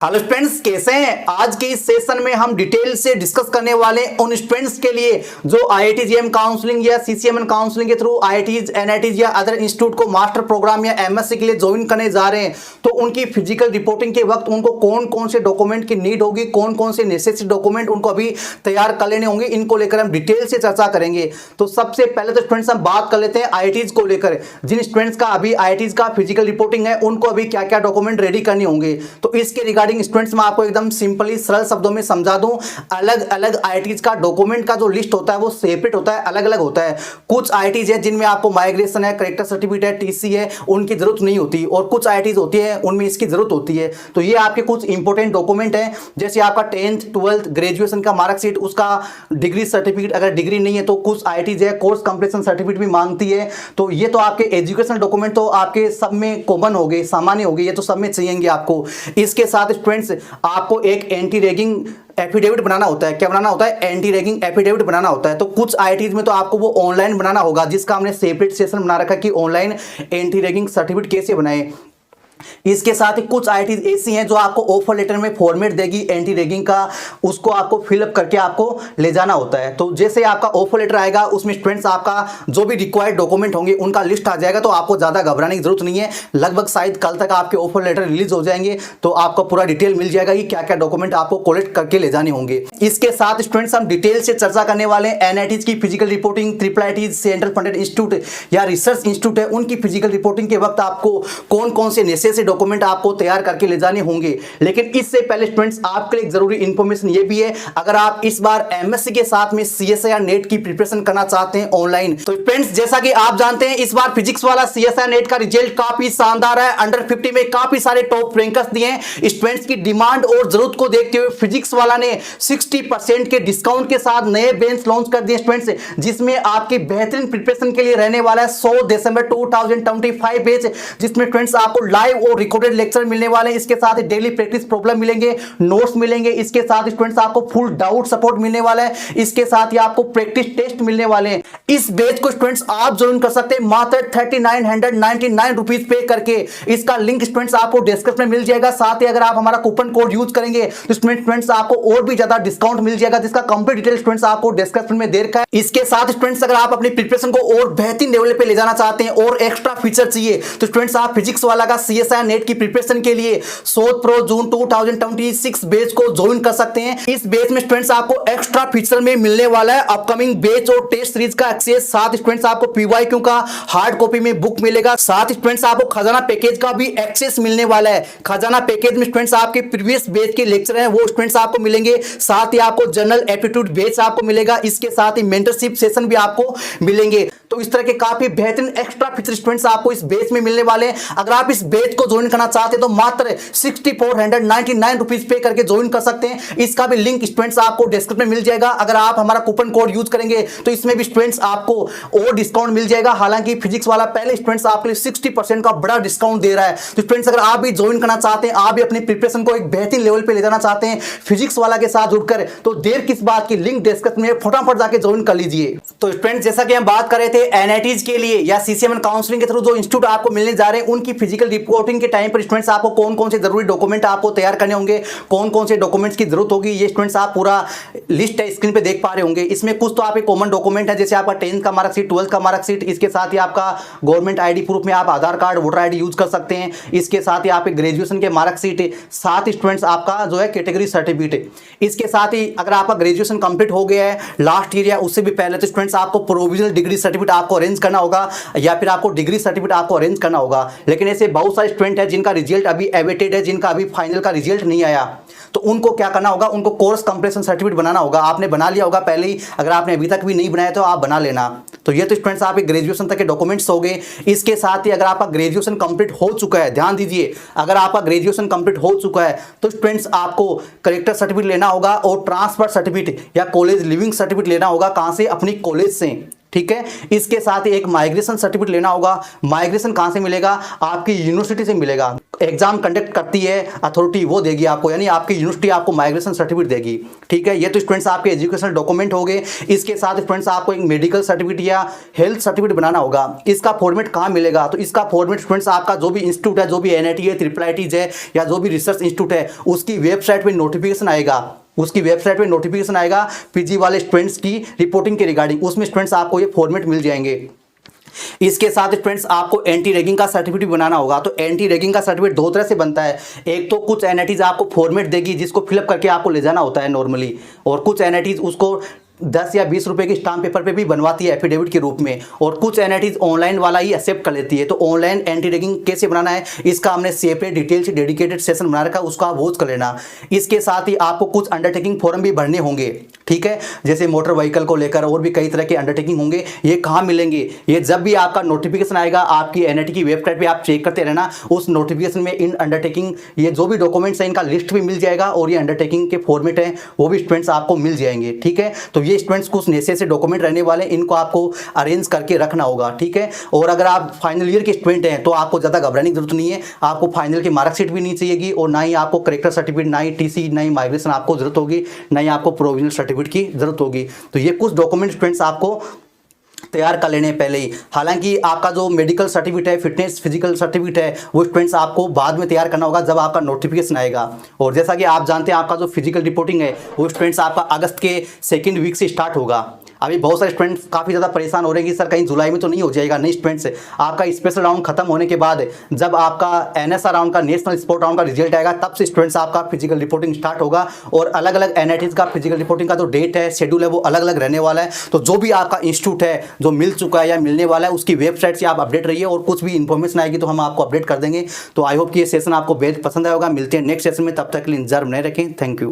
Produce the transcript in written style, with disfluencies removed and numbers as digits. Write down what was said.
Hello students, कैसे हैं। आज के इस सेशन में हम डिटेल से डिस्कस करने वाले उन स्टूडेंट्स के लिए जो आईआईटी जेईई काउंसलिंग या सीसीएमएन काउंसलिंग के थ्रू आईआईटीज एनआईटीज या अदर इंस्टीट्यूट को मास्टर प्रोग्राम या एमएससी के लिए ज्वाइन करने जा रहे हैं। तो उनकी फिजिकल रिपोर्टिंग के वक्त उनको कौन कौन से डॉक्यूमेंट की नीड होगी, कौन कौन से नेसेसरी डॉक्यूमेंट उनको अभी तैयार कर लेने होंगे, इनको लेकर हम डिटेल से चर्चा करेंगे। तो सबसे पहले तो स्टूडेंट्स हम बात कर लेते हैं आईआईटीज को लेकर। जिन स्टूडेंट्स का अभी आईआईटीज का फिजिकल रिपोर्टिंग है उनको अभी क्या क्या डॉक्यूमेंट रेडी करने होंगे, तो इसके रिगार्डिंग स्टूडेंट्स मैं आपको एकदम सिंपली सरल शब्दों में समझा दूं। अलग अलग आईआईटीज का डॉक्यूमेंट का जो लिस्ट होता है वो सेपरेट होता है, अलग अलग होता है। कुछ आईआईटीज है जिनमें आपको माइग्रेशन है, करेक्टर सर्टिफिकेट है, टीसी है, उनकी जरूरत नहीं होती, और कुछ आईआईटीज होती है उनमें इसकी जरूरत होती है। तो ये आपके कुछ इंपॉर्टेंट डॉक्यूमेंट है, जैसे आपका 10th 12th ग्रेजुएशन का मार्कशीट, उसका डिग्री सर्टिफिकेट, अगर डिग्री नहीं है तो कुछ आईआईटीज है कोर्स कंप्लीशन सर्टिफिकेट भी मांगती है। तो ये तो आपके एजुकेशनल डॉक्यूमेंट तो आपके सब में कॉमन हो गए, सामान्य हो गए, ये तो सब में चाहिए आपको। इसके साथ स्टूडेंट्स आपको एक एंटी रैगिंग एफिडेविट बनाना होता है। क्या बनाना होता है? एंटी रैगिंग एफिडेविट बनाना होता है। तो कुछ आईआईटीज में तो आपको वो ऑनलाइन बनाना होगा, जिसका हमने सेपरेट सेशन बना रखा है कि ऑनलाइन एंटी रैगिंग सर्टिफिकेट कैसे बनाए। इसके साथ ही कुछ आईआईटीज ऐसी हैं जो आपको ऑफर लेटर में फॉर्मेट देगी एंटी रैगिंग का, उसको आपको फिलअप करके आपको ले जाना होता है। तो जैसे आपका ऑफर लेटर आएगा उसमें स्टूडेंट्स आपका जो भी रिक्वायर्ड डॉक्यूमेंट होंगे उनका लिस्ट आ जाएगा, तो आपको ज़्यादा घबराने की जरूरत नहीं है। लगभग शायद कल तक आपके ऑफर लेटर रिलीज हो जाएंगे, तो आपको पूरा डिटेल मिल जाएगा कि क्या क्या डॉक्यूमेंट आपको कलेक्ट करके ले जाने होंगे। इसके साथ स्टूडेंट्स हम डिटेल से चर्चा करने वाले हैं एनआईटीज की physical reporting, triple ITs, central funded institute या रिसर्च इंस्टीट्यूट है, उनकी फिजिकल रिपोर्टिंग के वक्त आपको कौन कौन से नेसेसरी डॉक्यूमेंट आपको तैयार करके ले जाने होंगे। लेकिन इससे पहले स्टूडेंट्स आपके लिए एक जरूरी इंफॉर्मेशन ये भी है, अगर आप इस बार एमएससी के साथ में सीएसआईआर नेट की प्रिपरेशन करना चाहते हैं ऑनलाइन, तो फ्रेंड्स जैसा कि आप जानते हैं इस बार फिजिक्स वाला सीएसआईआर नेट का रिजल्ट काफी शानदार है। अंडर 50 में काफी सारे टॉप रैंकर्स दिए हैं। स्टूडेंट्स की डिमांड और जरूरत को देखते हुए फिजिक्स वाला ने 60% के डिस्काउंट के साथ नए बेंच लॉन्च कर दिए स्टूडेंट्स, जिसमें आपकी बेहतरीन प्रिपरेशन के लिए रहने वाला है 100 दिसंबर 2025 बैच, जिसमें स्टूडेंट्स आपको लाइव और रिकॉर्डेड लेक्चर मिलने वाले हैं। इसके साथ डेली प्रैक्टिस प्रॉब्लम मिलेंगे, नोट्स मिलेंगे। इसके साथ स्टूडेंट्स आपको फुल डाउट सपोर्ट मिलने वाला है। इसके साथ ही आपको प्रैक्टिस टेस्ट मिलने वाले हैं। इस बैच को स्टूडेंट्स आप ज्वाइन कर सकते हैं मात्र 3999 रुपीज पे करके। इसका लिंक स्टूडेंट्स आपको डिस्क्रिप्शन में मिल जाएगा। साथ ही अगर आप हमारा कूपन कोड यूज करेंगे तो स्टूडेंट्स आपको और भी ज्यादा डिस्काउंट मिल जाएगा, जिसका कंप्लीट डिटेल स्टूडेंट्स आपको डिस्क्रिप्शन में दे रखा है। इसके साथ स्टूडेंट्स अगर आप अपनी प्रिपरेशन को और बेहतरीन लेवल पे ले जाना चाहते हैं और एक्स्ट्रा फीचर चाहिए, तो स्टूडेंट्स आप फिजिक्स वाला का सीएसआईआर नेट की प्रिपरेशन के लिए 100 प्रो जून 2026 बैच को ज्वाइन कर सकते हैं। इस बैच में स्टूडेंट्स आपको एक्स्ट्रा फीचर में मिलने वाला है अपकमिंग बैच और टेस्ट सीरीज का एक्सेस। साथ स्टूडेंट्स आपको पीवाईक्यू का हार्ड कॉपी में बुक मिलेगा। साथ स्टूडेंट्स आपको खजाना पैकेज का भी एक्सेस मिलने वाला है। खजाना पैकेज में स्टूडेंट्स आपके प्रीवियस बैच के लेक्चर हैं वो स्टूडेंट्स आपको मिलेंगे। साथ ही आपको जनरल एप्टीट्यूड बैच आपको मिलेगा। इसके साथ ही मेंटरशिप सेशन भी आपको मिलेंगे। तो इस तरह के काफी बेहतरीन एक्स्ट्रा फीचर स्टूडेंट्स आपको इस बैच में मिलने वाले हैं। अगर आप इस बैच को ज्वाइन करना चाहते हैं तो मात्र 6499 रुपीज पे करके ज्वाइन कर सकते हैं। इसका भी लिंक स्टूडेंट्स आपको डिस्क्रिप्शन में मिल जाएगा। अगर आप हमारा कूपन कोड यूज करेंगे तो इसमें भी स्टूडेंट्स आपको और डिस्काउंट मिल जाएगा। हालांकि फिजिक्स वाला पहले स्टूडेंट्स आपके लिए 60% का बड़ा डिस्काउंट दे रहा है। तो स्टूडेंट्स अगर आप भी ज्वाइन करना चाहते हैं, आप भी अपनी प्रिपरेशन को एक बेहतरीन लेवल पे ले जाना चाहते हैं फिजिक्स वाला के साथ जुड़कर, तो देर किस बात की, लिंक डिस्क्रिप्शन में फटाफट जाके ज्वाइन कर लीजिए। तो स्टूडेंट्स जैसा कि हम बात कर रहे थे एनआईटीज के लिए या सीसीएमएन काउंसलिंग के थ्रू जो इंस्टीट्यूट आपको मिलने जा रहे हैं उनकी फिजिकल रिपोर्टिंग के टाइम पर स्टूडेंट्स आपको कौन कौन से जरूरी डॉक्यूमेंट आपको तैयार करने होंगे, कौन कौन से डॉक्यूमेंट्स की जरूरत होगी, ये स्टूडेंट्स आप पूरा लिस्ट है स्क्रीन पे देख पा रहे होंगे। इसमें कुछ तो आपके कॉमन डॉक्यूमेंट है, जैसे आपका 10th का मार्कशीट, 12th का मार्कशीट। इसके साथ ही आपका गवर्नमेंट आईडी प्रूफ में आप आधार कार्ड, वोटर आईडी यूज कर सकते हैं। इसके साथ ही आपके ग्रेजुएशन के मार्कशीट, साथ ही स्टूडेंट्स आपका जो है कैटेगरी सर्टिफिकेट। इसके साथ ही अगर आपका ग्रेजुएशन कंप्लीट हो गया है लास्ट ईयर या उससे भी पहले, तो स्टूडेंट्स आपको प्रोविजनल डिग्री सर्टिफिकेट आपको अरेंज करना होगा या फिर आपको डिग्री सर्टिफिकेट आपको अरेंज करना होगा। लेकिन ऐसे बहुत सारे स्टूडेंट है जिनका रिजल्ट अभी अवेटेड है, जिनका अभी फाइनल का रिजल्ट नहीं आया, तो उनको क्या करना होगा, उनको कोर्स कंप्लीशन सर्टिफिकेट बनाना होगा। आपने बना लिया होगा पहले ही, अगर आपने अभी तक भी नहीं बनाया तो आप बना लेना। तो ये तो स्टूडेंट्स आपके ग्रेजुएशन तक के डॉक्यूमेंट्स हो गए। इसके साथ ही अगर आपका ग्रेजुएशन कंप्लीट हो चुका है, ध्यान दीजिए, अगर आपका ग्रेजुएशन कंप्लीट हो चुका है तो स्टूडेंट्स आपको करेक्टर सर्टिफिकेट लेना होगा और ट्रांसफर सर्टिफिकेट या कॉलेज लिविंग सर्टिफिकेट लेना होगा। कहां से? अपनी कॉलेज से। ठीक है। इसके साथ ही एक माइग्रेशन सर्टिफिकेट लेना होगा। माइग्रेशन कहाँ से मिलेगा? आपकी यूनिवर्सिटी से मिलेगा। एग्जाम कंडक्ट करती है अथॉरिटी, वो देगी आपको, यानी आपकी यूनिवर्सिटी आपको माइग्रेशन सर्टिफिकेट देगी। ठीक है, ये तो स्टूडेंट्स आपके एजुकेशनल डॉक्यूमेंट हो गए। इसके साथ स्टूडेंट्स आपको एक मेडिकल सर्टिफिकेट या हेल्थ सर्टिफिकेट बनाना होगा। इसका फॉर्मेट कहाँ मिलेगा? तो इसका फॉर्मेट स्टूडेंट्स आपका जो भी इंस्टीट्यूट है, जो भी एनआईटी है, IIIT है, या जो भी रिसर्च इंस्टीट्यूट है, उसकी वेबसाइट पर नोटिफिकेशन आएगा। उसकी वेबसाइट पे नोटिफिकेशन आएगा पीजी वाले स्टूडेंट्स की रिपोर्टिंग के रिगार्डिंग, उसमें स्टूडेंट्स आपको ये फॉर्मेट मिल जाएंगे। इसके साथ स्टूडेंट्स आपको एंटी रैगिंग का सर्टिफिकेट बनाना होगा। तो एंटी रैगिंग का सर्टिफिकेट दो तरह से बनता है। एक तो कुछ एनआईटीज आपको फॉर्मेट देगी जिसको फिलअप करके आपको ले जाना होता है नॉर्मली, और कुछ एनआईटीज उसको 10 या 20 रुपए की स्टाम्प पेपर पे भी बनवाती है एफिडेविट के रूप में, और कुछ एनआईटीज ऑनलाइन वाला ही एक्सेप्ट कर लेती है। तो ऑनलाइन एंटी रैगिंग कैसे बनाना है, इसका हमने सेपरेट डिटेल से डेडिकेटेड सेशन बना रखा है, उसका आप वॉच कर लेना। इसके साथ ही आपको कुछ अंडरटेकिंग फॉर्म भी भरने होंगे। ठीक है, जैसे मोटर व्हीकल को लेकर और भी कई तरह के अंडरटेकिंग होंगे। ये कहाँ मिलेंगे? ये जब भी आपका नोटिफिकेशन आएगा आपकी एनआईटी की वेबसाइट पे आप चेक करते रहना, उस नोटिफिकेशन में इन अंडरटेकिंग ये जो भी डॉक्यूमेंट्स हैं इनका लिस्ट भी मिल जाएगा, और ये अंडरटेकिंग के फॉर्मेट हैं वो भी स्टूडेंट्स आपको मिल जाएंगे। ठीक है, तो ये स्टूडेंट्स कुछ ऐसे डॉक्यूमेंट रहने वाले, इनको आपको अरेंज करके रखना होगा। ठीक है, और अगर आप फाइनल ईयर के स्टूडेंट हैं तो आपको ज़्यादा घबराने की जरूरत नहीं है। आपको फाइनल की मार्कशीट भी नहीं चाहिएगी, और ना ही आपको करेक्टर सर्टिफिकेट, ना ही टीसी, ना ही माइग्रेशन आपको जरूरत होगी, ना ही आपको प्रोविजनल सर्टिफिकेट की जरूरत होगी। तो ये कुछ डॉक्यूमेंट स्टूडेंट्स आपको तैयार कर लेने पहले ही। हालांकि आपका जो मेडिकल सर्टिफिकेट है, फिटनेस फिजिकल सर्टिफिकेट है, वो स्टूडेंट्स आपको बाद में तैयार करना होगा जब आपका नोटिफिकेशन आएगा। और जैसा कि आप जानते हैं आपका जो फिजिकल रिपोर्टिंग है वो स्टूडेंट्स आपका अगस्त के 2nd वीक से स्टार्ट होगा। अभी बहुत सारे स्टूडेंट्स काफ़ी ज़्यादा परेशान हो रहे हैं कि सर कहीं जुलाई में तो नहीं हो जाएगा। नहीं स्टूडेंट्स, आपका स्पेशल राउंड खत्म होने के बाद जब आपका एनएसआर राउंड का, नेशनल स्पोर्ट राउंड का रिजल्ट आएगा, तब से स्टूडेंट्स आपका फिजिकल रिपोर्टिंग स्टार्ट होगा। और अलग अलग एनआईटीज का फिजिकल रिपोर्टिंग का जो डेट है, शेड्यूल है, वो अलग अलग रहने वाला है। तो जो भी आपका इंस्टीट्यूट है जो मिल चुका है या मिलने वाला है, उसकी वेबसाइट से आप अपडेट रहिए, और कुछ भी इन्फॉर्मेशन आएगी तो हम आपको अपडेट कर देंगे। तो आई होप कि ये सेशन आपको बेहद पसंद आएगा। मिलते हैं नेक्स्ट सेशन में, तब तक के लिए इंतजार बनाए रखें। Thank you.